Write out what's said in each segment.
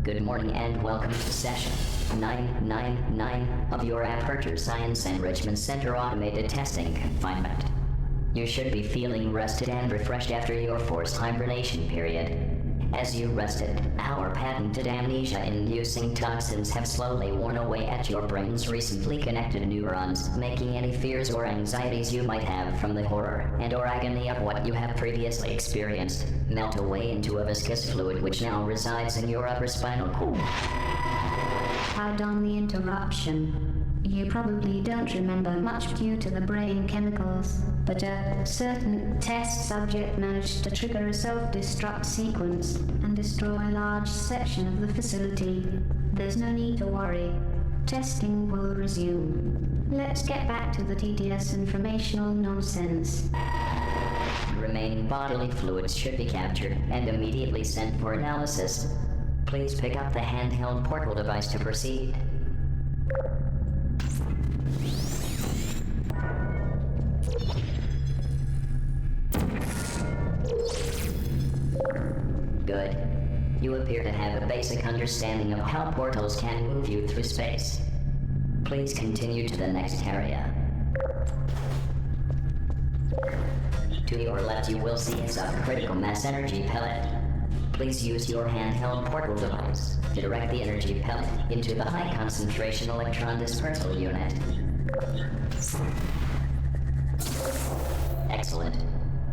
Good morning and welcome to session 999 of your Aperture Science Enrichment Center Automated Testing Confinement. You should be feeling rested and refreshed after your forced hibernation period. As you rested, our patented amnesia-inducing toxins have slowly worn away at your brain's recently connected neurons, making any fears or anxieties you might have from the horror and/or agony of what you have previously experienced melt away into a viscous fluid which now resides in your upper spinal cord. Pardon the interruption. You probably don't remember much due to the brain chemicals, but a certain test subject managed to trigger a self-destruct sequence and destroy a large section of the facility. There's no need to worry. Testing will resume. Let's get back to the tedious informational nonsense. Remaining bodily fluids should be captured and immediately sent for analysis. Please pick up the handheld portable device to proceed. Good. You appear to have a basic understanding of how portals can move you through space. Please continue to the next area. To your left you will see a subcritical mass energy pellet. Please use your handheld portable device to direct the energy pellet into the high concentration electron dispersal unit. Excellent.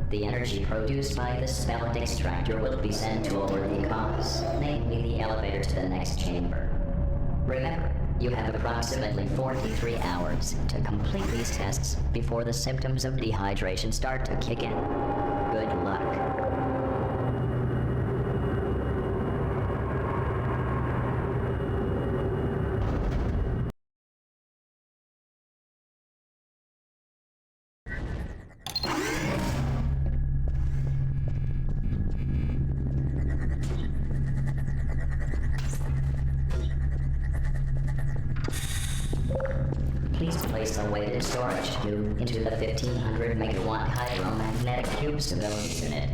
The energy produced by this pellet extractor will be sent to a worthy cause, namely the elevator to the next chamber. Remember, you have approximately 43 hours to complete these tests before the symptoms of dehydration start to kick in. Good luck. Please place the weighted storage tube into the 1500 megawatt hydromagnetic cube stability unit.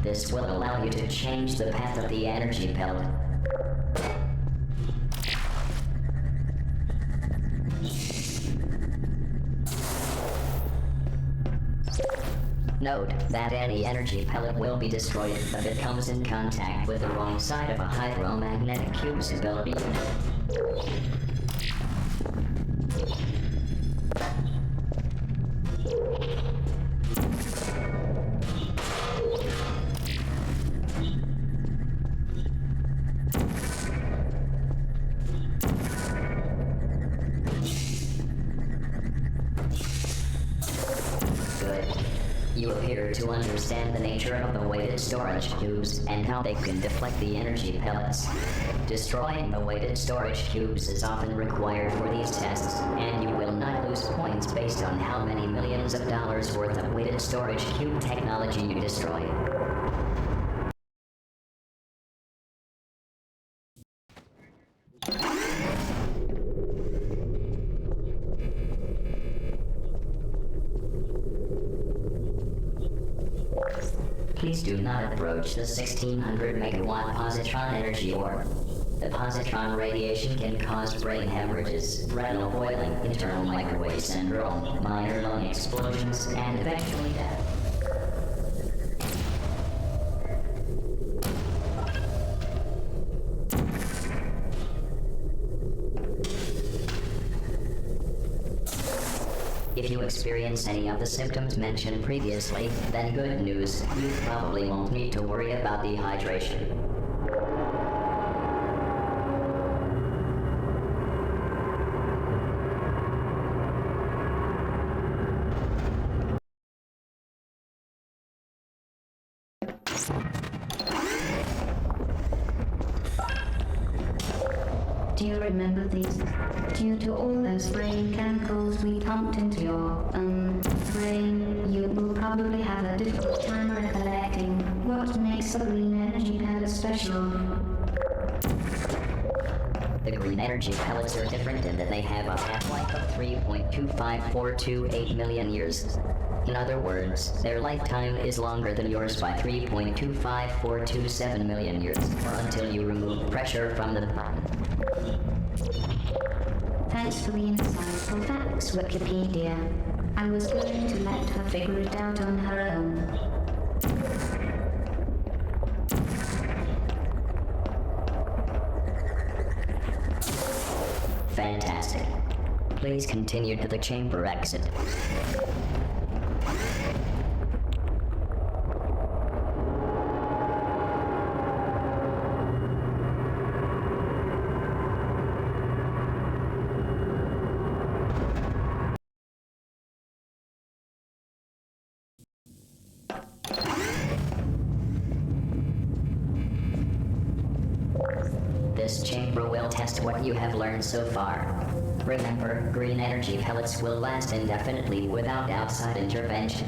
This will allow you to change the path of the energy pellet. Note that any energy pellet will be destroyed if it comes in contact with the wrong side of a hydromagnetic cube stability unit. You appear to understand the nature of the weighted storage cubes and how they can deflect the energy pellets. Destroying the weighted storage cubes is often required for these tests, and you will not lose points based on how many millions of dollars worth of weighted storage cube technology you destroy. Please do not approach the 1600 megawatt positron energy orb. The positron radiation can cause brain hemorrhages, retinal boiling, internal microwave syndrome, minor lung explosions, and eventually death. If you experience any of the symptoms mentioned previously, then good news, you probably won't need to worry about dehydration. Do you remember these? Due to all those brain chemicals we pumped into your, brain, you will probably have a difficult time recollecting what makes a green energy pellet special. The green energy pellets are different in that they have a half-life of 3.25428 million years. In other words, their lifetime is longer than yours by 3.25427 million years, or until you remove pressure from the planet. Thanks for the insightful facts, Wikipedia. I was going to let her figure it out on her own. Fantastic. Please continue to the chamber exit. This chamber will test what you have learned so far. Remember, green energy pellets will last indefinitely without outside intervention.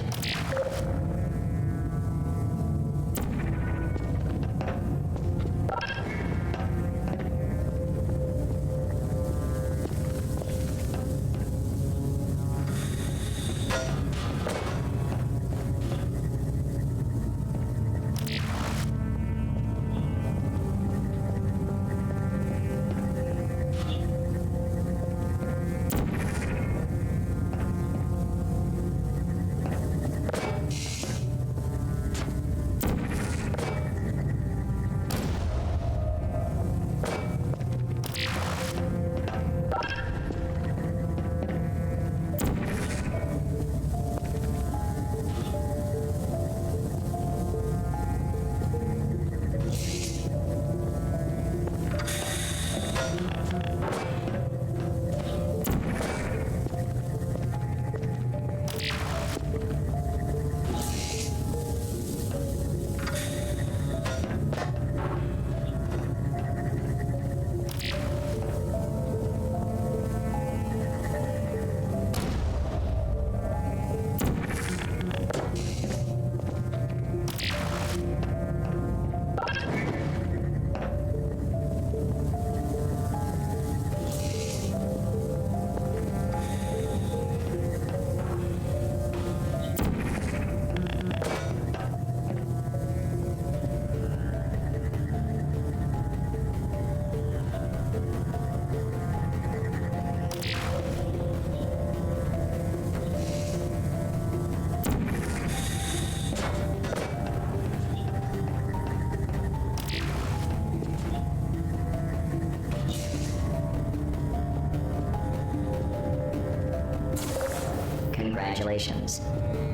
Congratulations.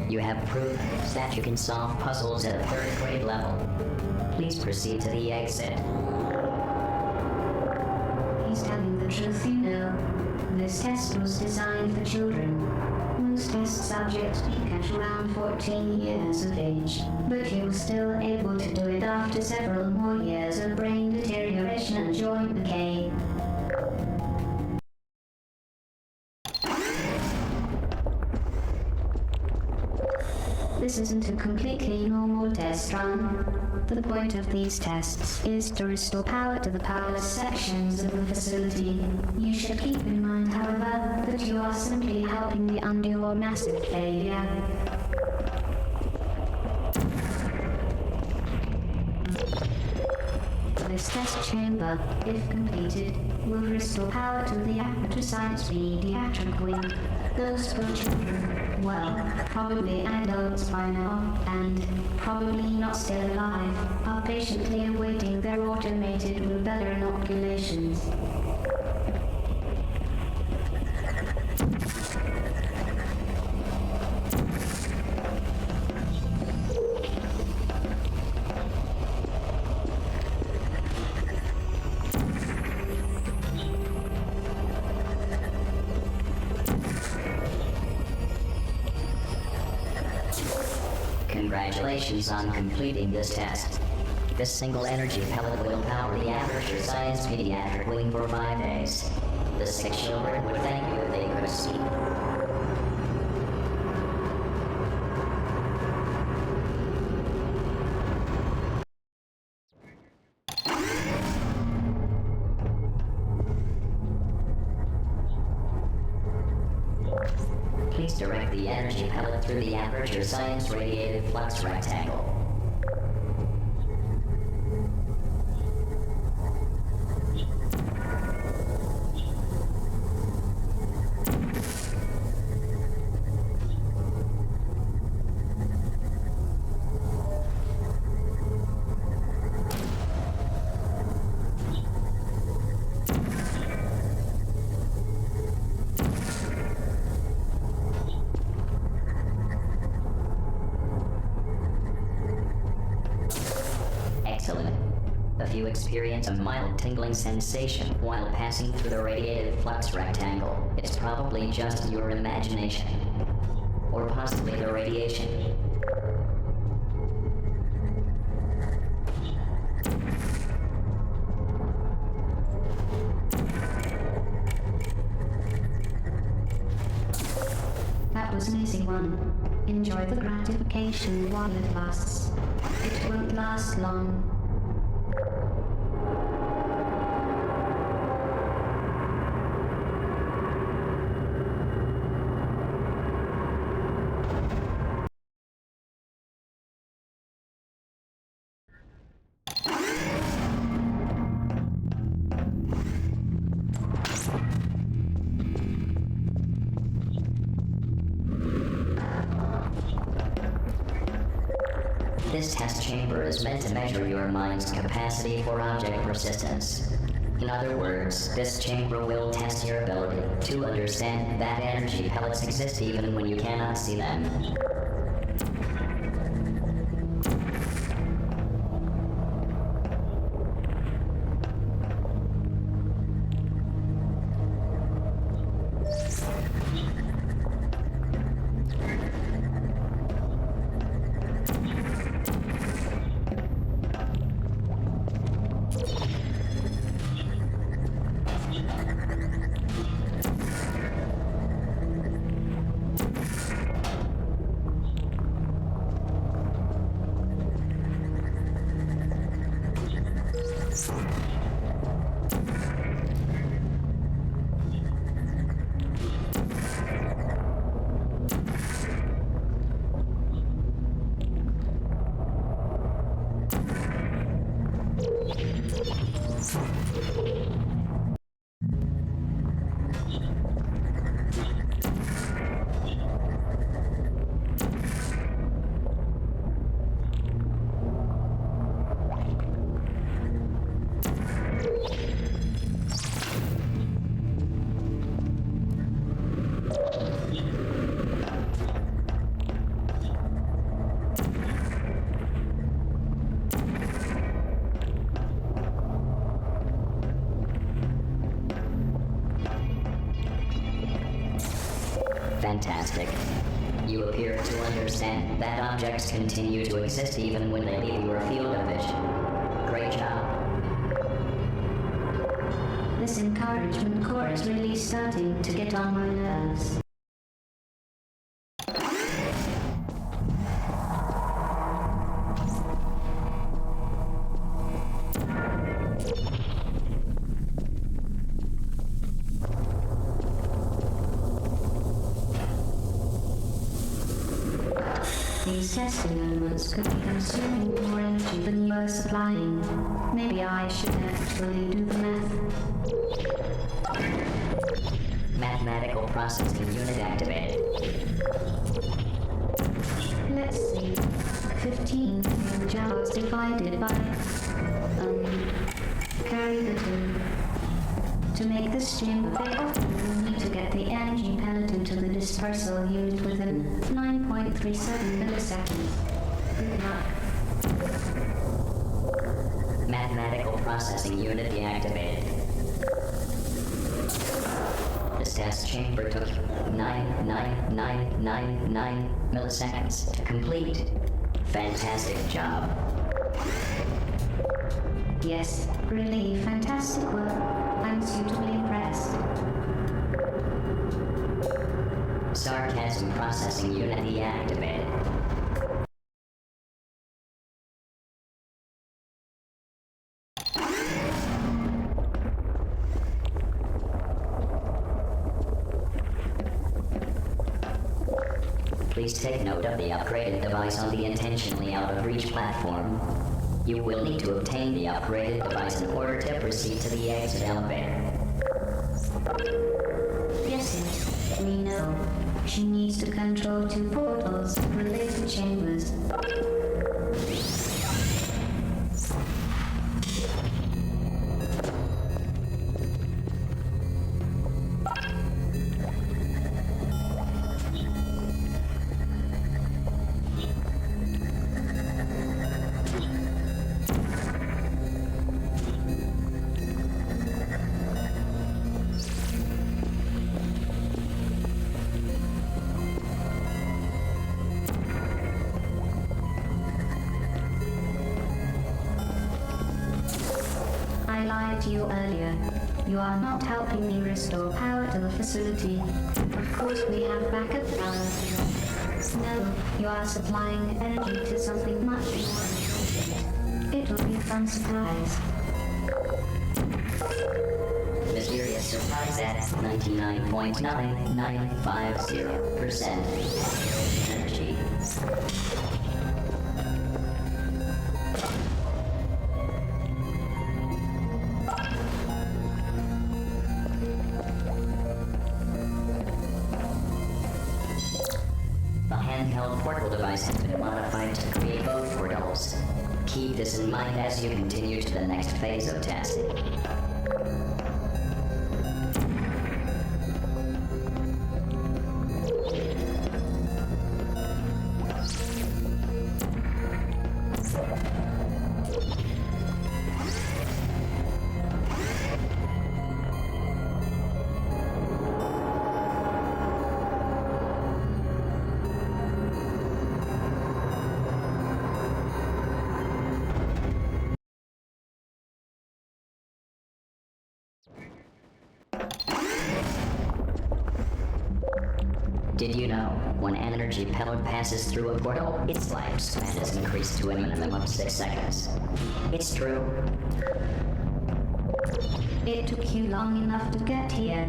You have proved that you can solve puzzles at a third grade level. Please proceed to the exit. He's telling the truth, you know. This test was designed for children. Most test subjects peak at around 14 years of age, but he was still able to do it after several more years of brain deterioration and joint decay. This isn't a completely normal test run. The point of these tests is to restore power to the powerless sections of the facility. You should keep in mind, however, that you are simply helping me undo your massive failure. This test chamber, if completed, will restore power to the Science pediatric wing. Those poor children, well, probably adults by now, and probably not still alive, are patiently awaiting their automated rubella inoculations. Congratulations on completing this test. This single energy pellet will power the Aperture Science Pediatric Wing for 5 days. The 6 children would thank you if they could speak. Please direct the energy pellet through the aperture science radiated flux rectangle. If you experience a mild tingling sensation while passing through the radiated flux rectangle, it's probably just your imagination. Or possibly the radiation. That was an easy one. Enjoy the gratification while it lasts. It won't last long. This test chamber is meant to measure your mind's capacity for object persistence. In other words, this chamber will test your ability to understand that energy pellets exist even when you cannot see them. Fantastic. You appear to understand that objects continue to exist even when they leave your field of vision. Great job. This encouragement core is really starting to get on my nerves. These testing elements could be consuming more energy than you are supplying. Maybe I should actually do the math. Mathematical processing unit activated. Let's see. 15 joules divided by... carry the 2. To make this chamber fail, we'll need to get the energy pellet into the dispersal unit within 9.37 milliseconds. Good luck. Mathematical processing unit deactivated. This test chamber took 99999 milliseconds to complete. Fantastic job. Yes, really fantastic work. I'm suitably impressed. Sarcasm processing unit deactivated. Please take note of the upgraded device on the intentionally out of reach platform. You will need to obtain the upgraded device in order to proceed to the exit elevator. Yes, we know. She needs to control 2 portals, related chambers. I lied to you earlier. You are not helping me restore power to the facility. Of course we have backup power. No, you are supplying energy to something much more important. It will be a fun surprise. Mysterious surprise at 99.9950% energy. The handheld portal device has been modified to create both portals. Keep this in mind as you continue to the next phase of testing. Did you know, when an energy pellet passes through a portal, its lifespan is increased to a minimum of 6 seconds? It's true. It took you long enough to get here.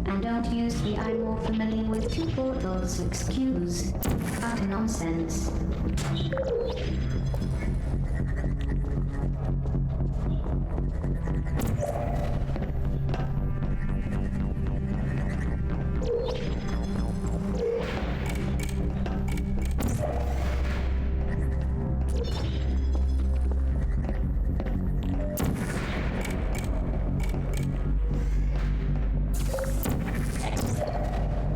And don't use the "I'm more familiar with 2 portals" excuse. Utter nonsense.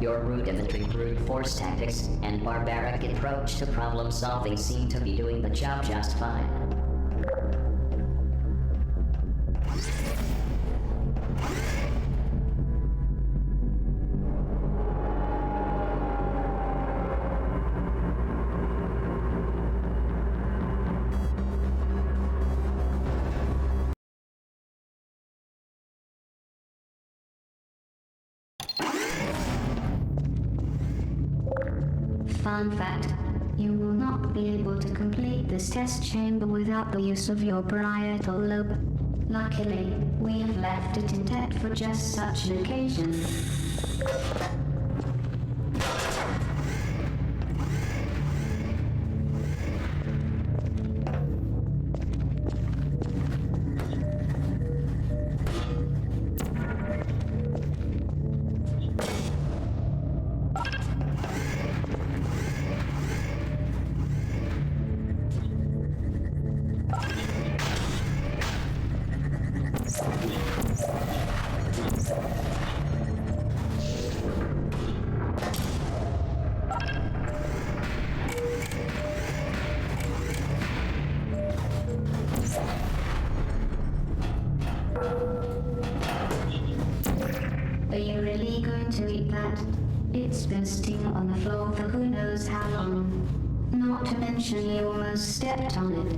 Your rudimentary brute force tactics and barbaric approach to problem solving seem to be doing the job just fine. Fun fact, you will not be able to complete this test chamber without the use of your parietal lobe. Luckily, we have left it intact for just such an occasion. Are you really going to eat that? It's been sitting on the floor for who knows how long. Not to mention you almost stepped on it.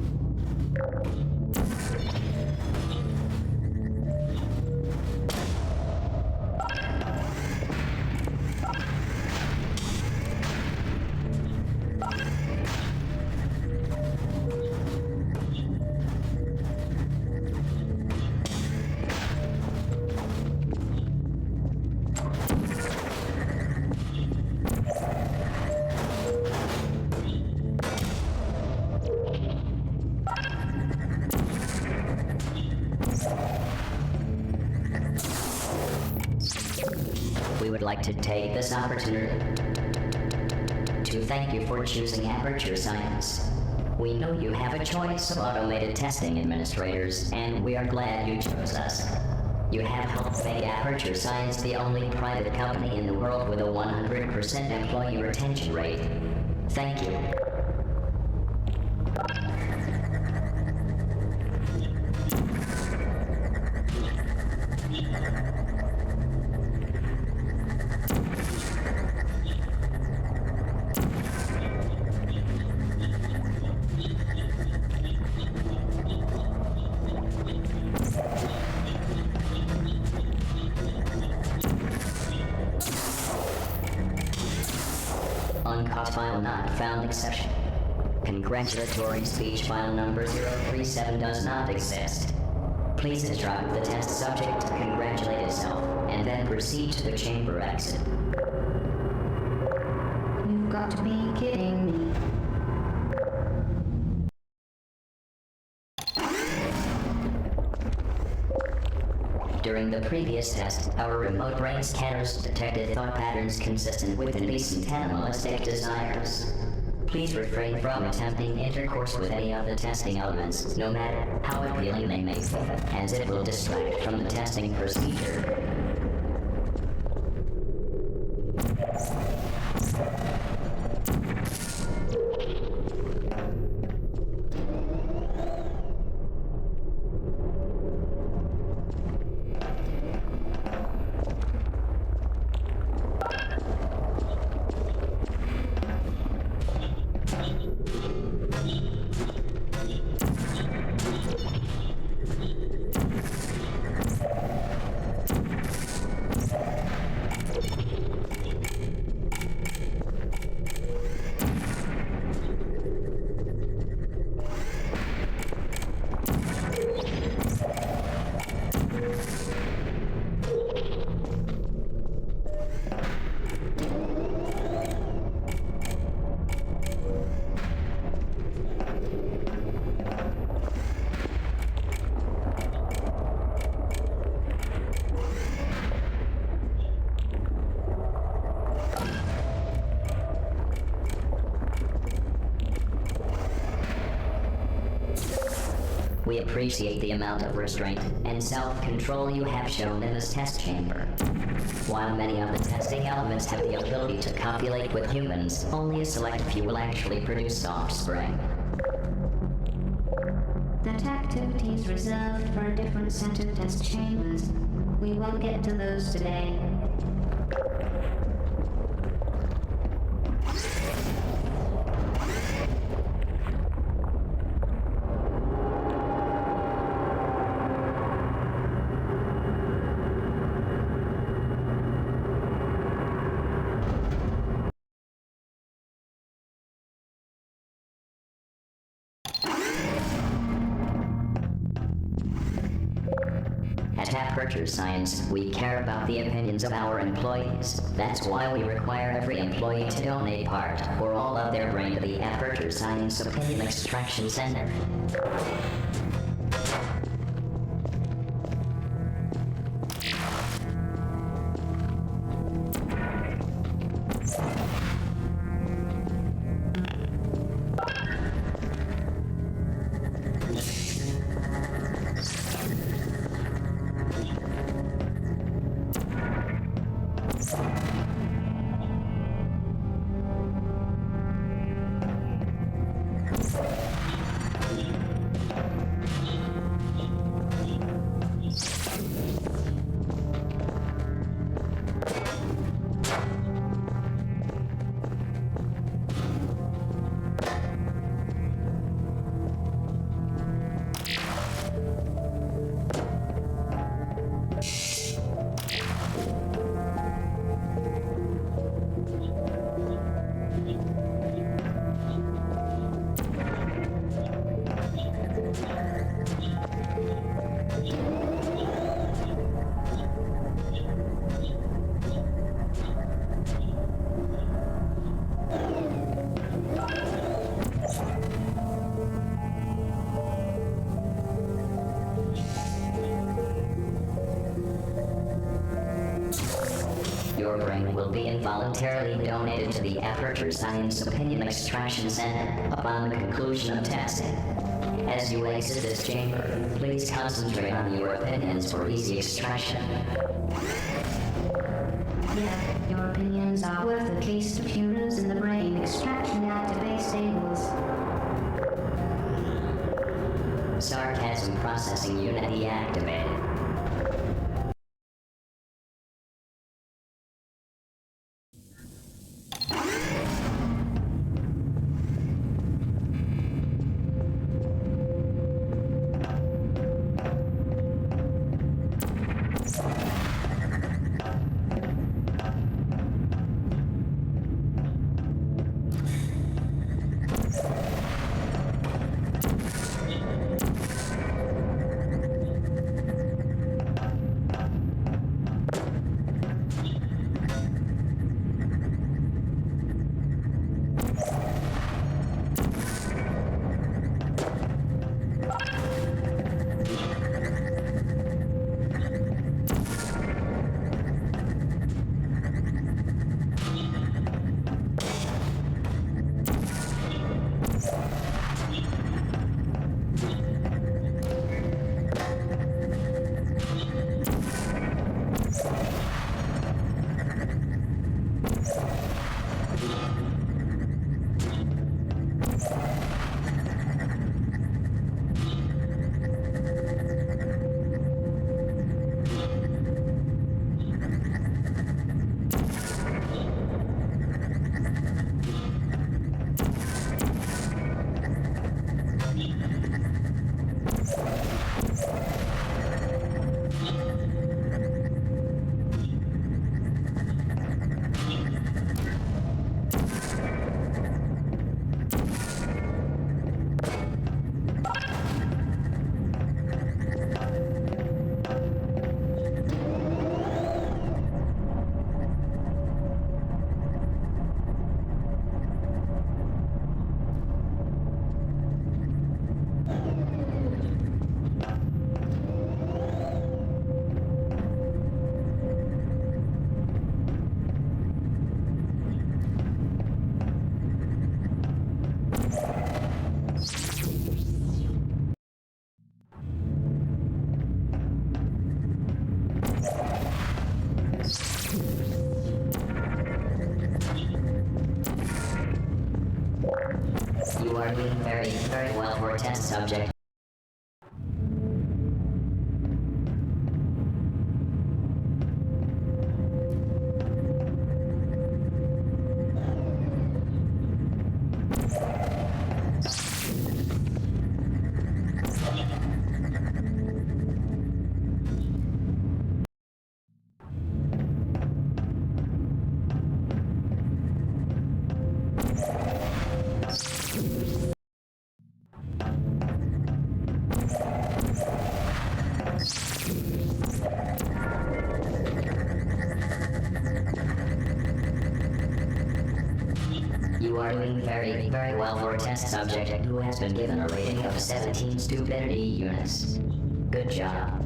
would like to take this opportunity to thank you for choosing Aperture Science. We know you have a choice of automated testing administrators, and we are glad you chose us. You have helped make Aperture Science the only private company in the world with a 100% employee retention rate. Thank you. Uncaught file not found exception. Congratulatory speech file number 037 does not exist. Please instruct the test subject to congratulate itself, and then proceed to the chamber exit. You've got to be kidding me. During the previous test, our remote brain scanners detected thought patterns consistent with indecent animalistic desires. Please refrain from attempting intercourse with any of the testing elements, no matter how appealing they may be, as it will distract from the testing procedure. We appreciate the amount of restraint and self-control you have shown in this test chamber. While many of the testing elements have the ability to copulate with humans, only a select few will actually produce offspring. That activity is reserved for a different set of test chambers. We won't get to those today. At Aperture Science, we care about the opinions of our employees. That's why we require every employee to donate part or all of their brain to the Aperture Science Opinion Extraction Center. your brain will be involuntarily donated to the Aperture Science Opinion Extraction Center upon the conclusion of testing. As you exit this chamber, please concentrate on your opinions for easy extraction. Yeah, your opinions are worth at least a few rows in the brain. Extraction activate stables. Sarcasm processing unit deactivated. You are doing very, very well for a test subject. You are doing very, very well for a test subject who has been given a rating of 17 stupidity units. Good job.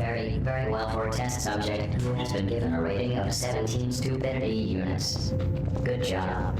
very, very well for a test subject who has been given a rating of 17 stupidity units. Good job.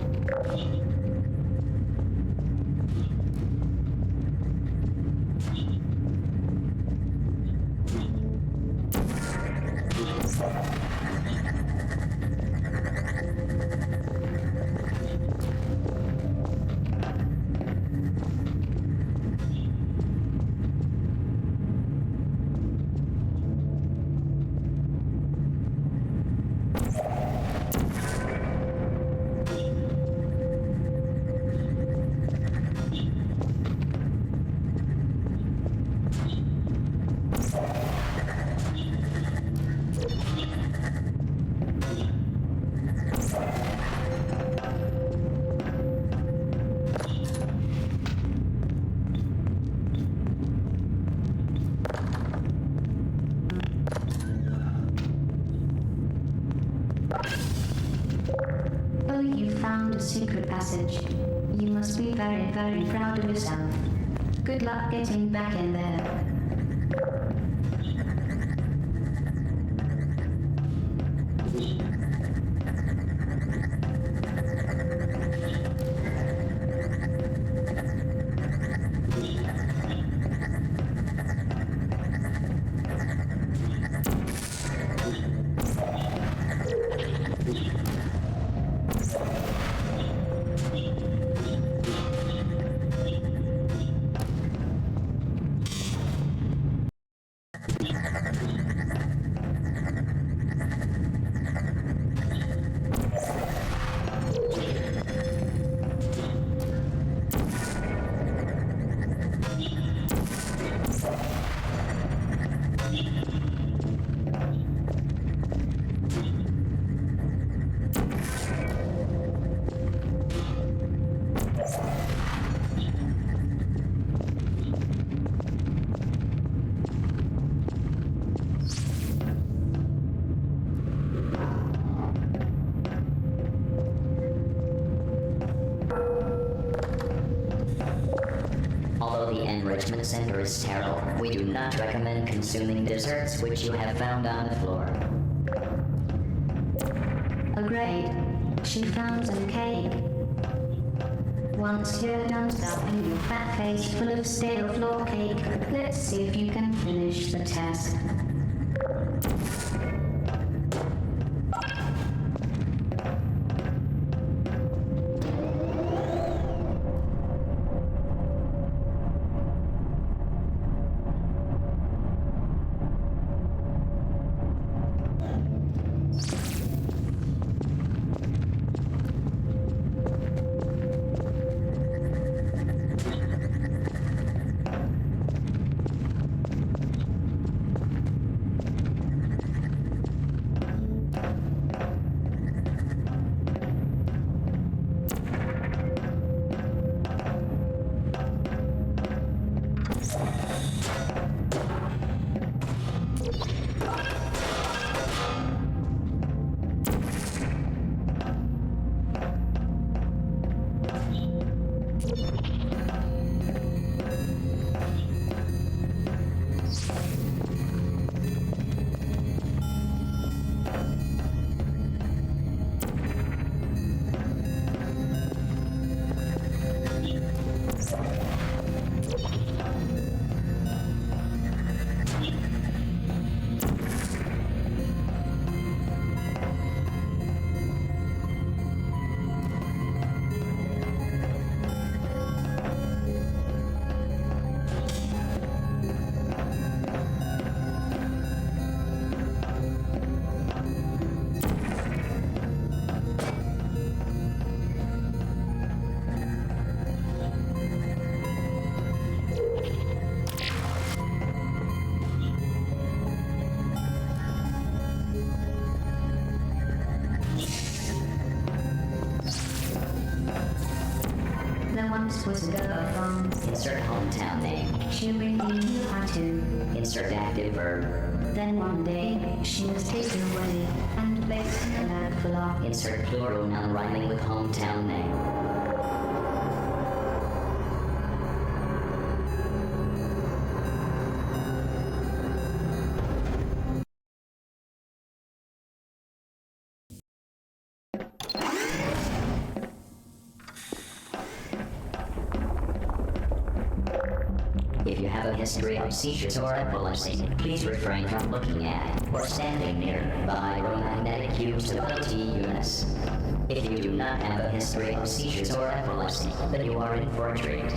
Oh, you found a secret passage. You must be very, very proud of yourself. Good luck getting back in there. Enrichment Center is sterile. We do not recommend consuming desserts which you have found on the floor. Oh great, she found some cake. Once you're done stuffing your fat face full of stale floor cake, let's see if you can finish the test. Once was a girl from Insert hometown name. she really knew how to. Insert active verb. Then one day she was taken away and placed in a lab full of. Insert plural noun rhyming with hometown name. history of seizures or epilepsy, please refrain from looking at or standing near biomagnetic cube stability units. If you do not have a history of seizures or epilepsy, then you are in for a treat.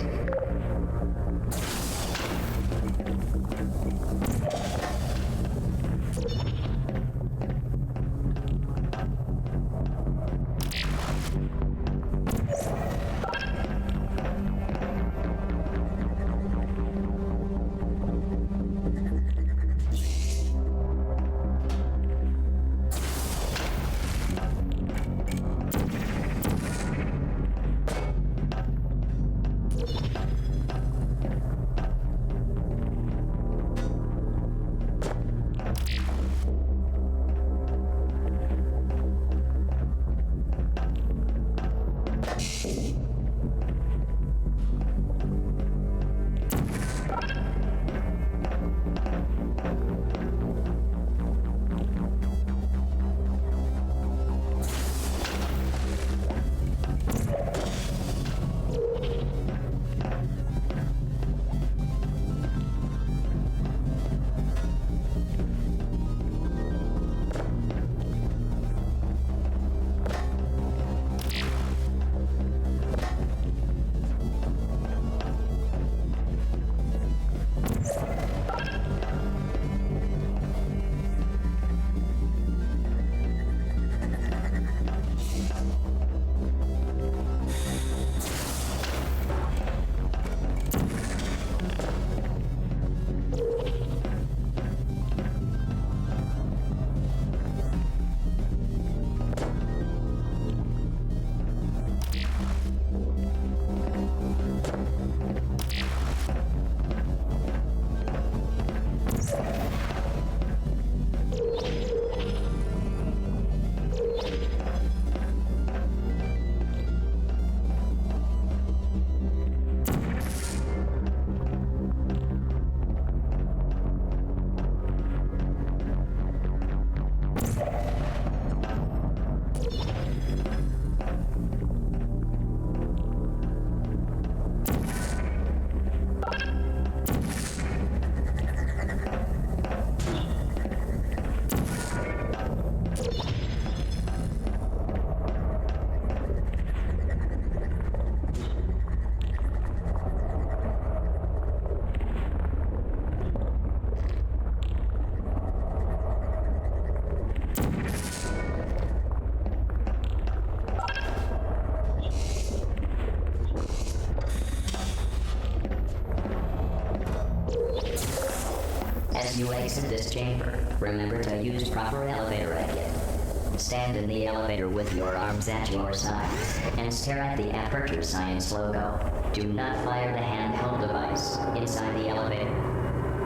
As you exit this chamber, remember to use proper elevator etiquette. Stand in the elevator with your arms at your sides and stare at the Aperture Science logo. Do not fire the handheld device inside the elevator.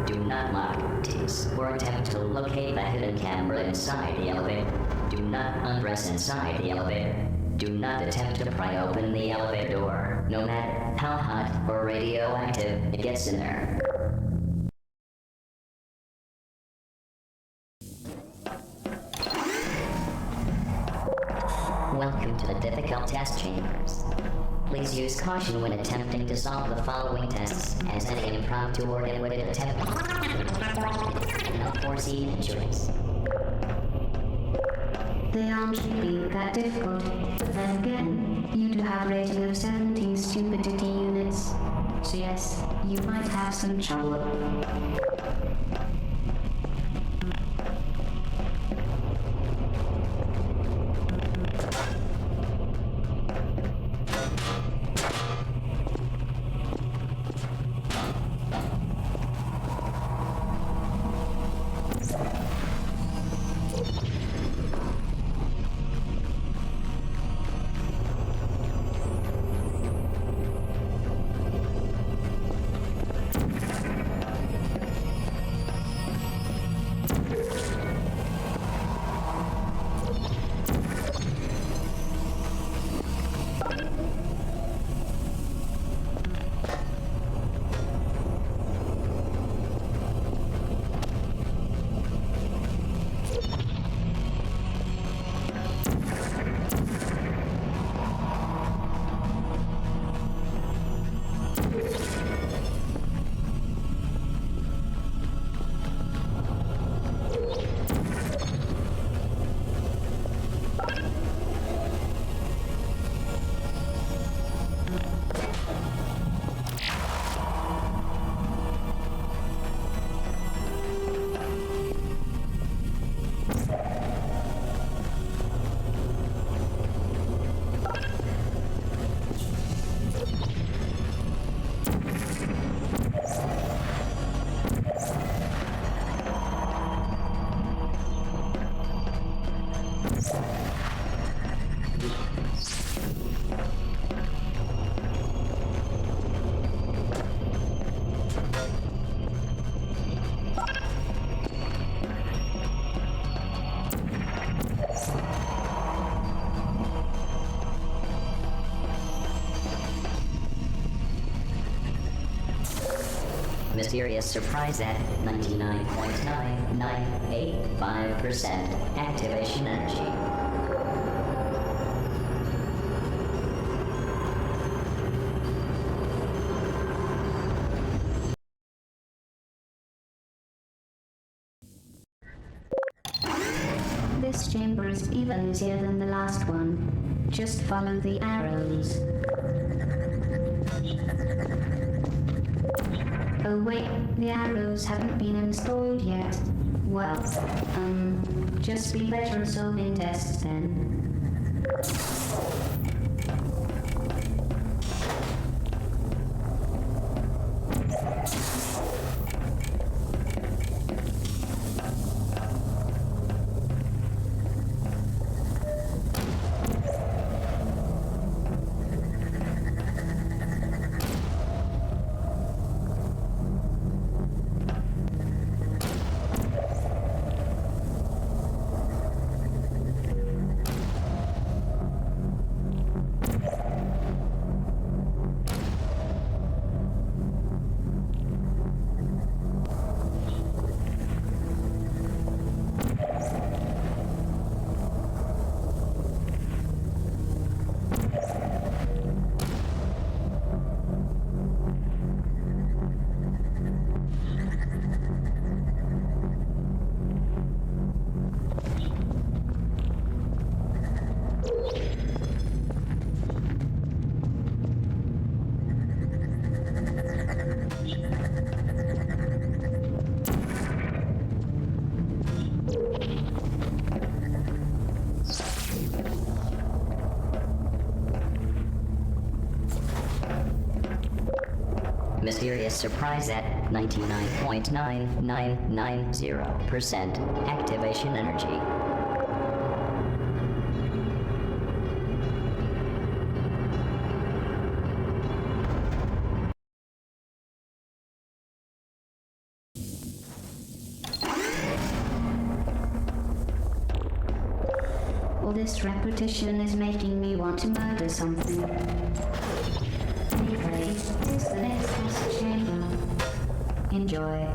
Do not lock, tease, or attempt to locate the hidden camera inside the elevator. Do not undress inside the elevator. Do not attempt to pry open the elevator door, no matter how hot or radioactive it gets in there. Welcome to the difficult test chambers. Please use caution when attempting to solve the following tests, as any impromptu or unwitting attempt unforeseen injuries. They aren't really that difficult. Then again, you do have a rating of 17 stupidity units. So yes, you might have some trouble. Mysterious surprise at 99.9985% activation energy. This chamber is even easier than the last one. Just follow the arrows. Oh wait, the arrows haven't been installed yet. Well, just be better at solving tests then. Mysterious surprise at 99.9990% activation energy. All this repetition is making me want to murder something. Anyway, it's the next test chamber. Enjoy.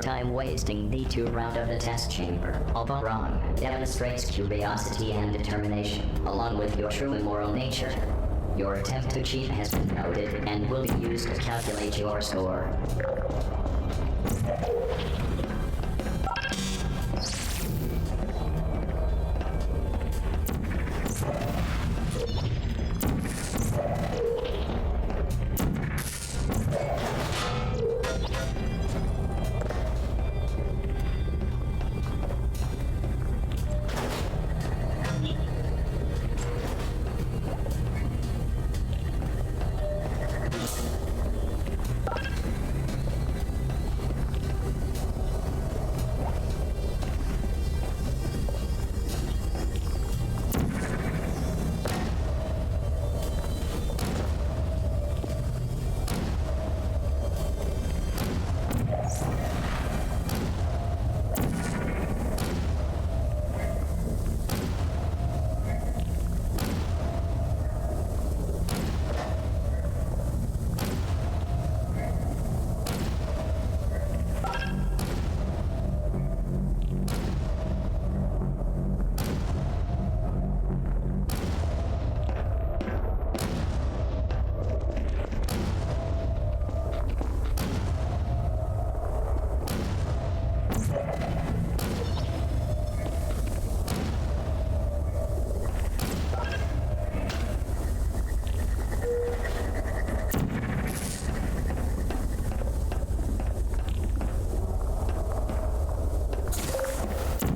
time wasting the 2 round of the test chamber, although wrong, demonstrates curiosity and determination, along with your true immoral nature. Your attempt to cheat has been noted and will be used to calculate your score.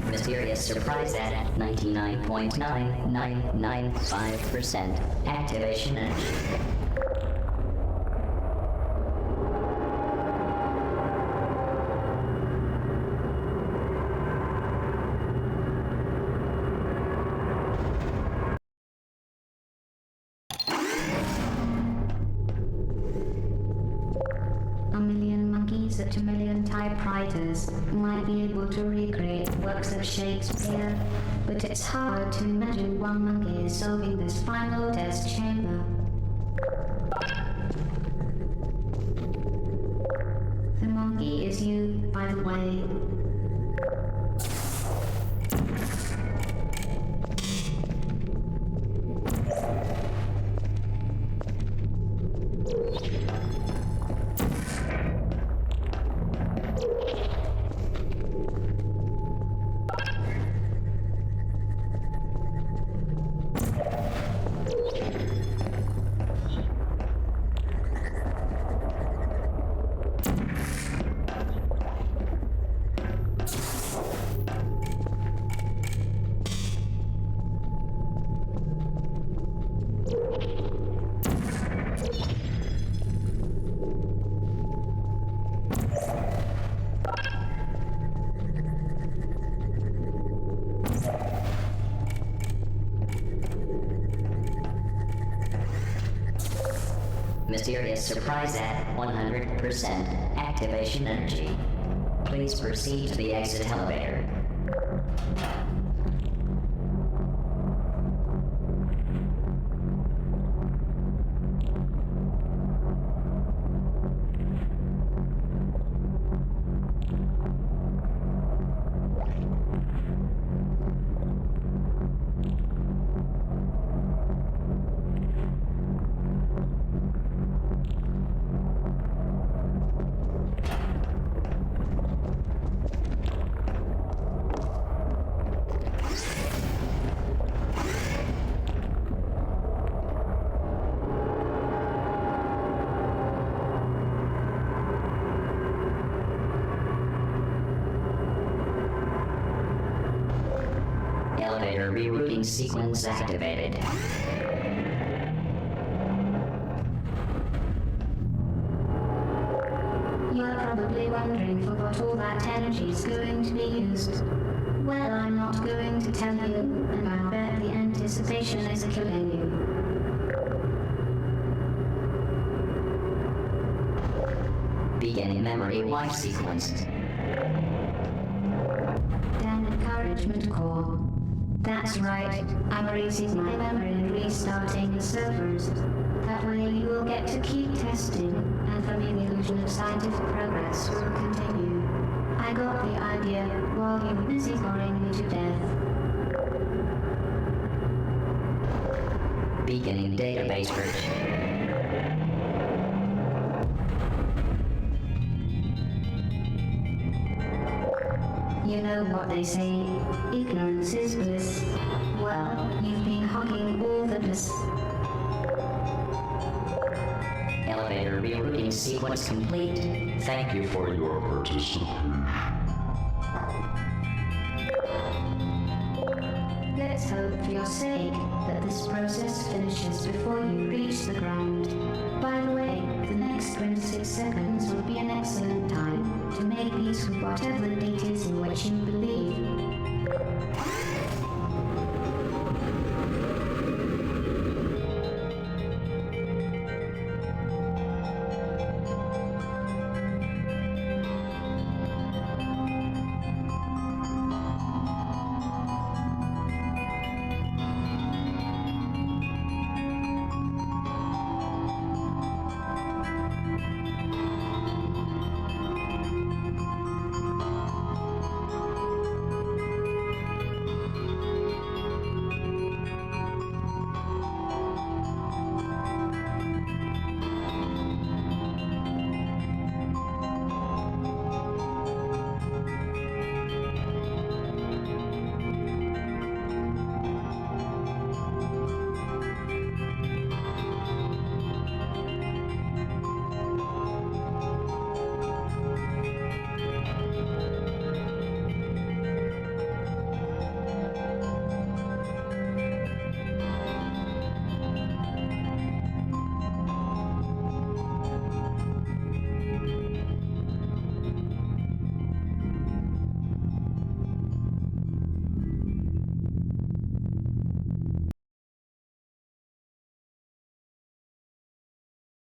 Mysterious surprise at 99.9995% activation energy. A million monkeys at a million typewriters might be able to recreate works of Shakespeare, but it's hard to imagine one monkey solving this final test chamber. The monkey is you, by the way. Mysterious surprise at 100% activation energy. Please proceed to the exit elevator. Elevator rerouting sequence activated. You're probably wondering for what all that energy is going to be used. Well, I'm not going to tell you, and I bet the anticipation is killing you. Beginning memory wipe sequence. Damn encouragement core. That's right, I'm erasing my memory and restarting the servers. That way you will get to keep testing, and for me the illusion of scientific progress will continue. I got the idea while you were busy boring me to death. Beginning database search. You know what they say, ignorance is bliss. Well, you've been hogging all the bliss. Elevator rerouting sequence complete. Thank you for your participation. Let's hope for your sake that this process finishes before you reach the ground. By the way, the next 26 seconds would be an excellent time to make peace with whatever date is in which you believe.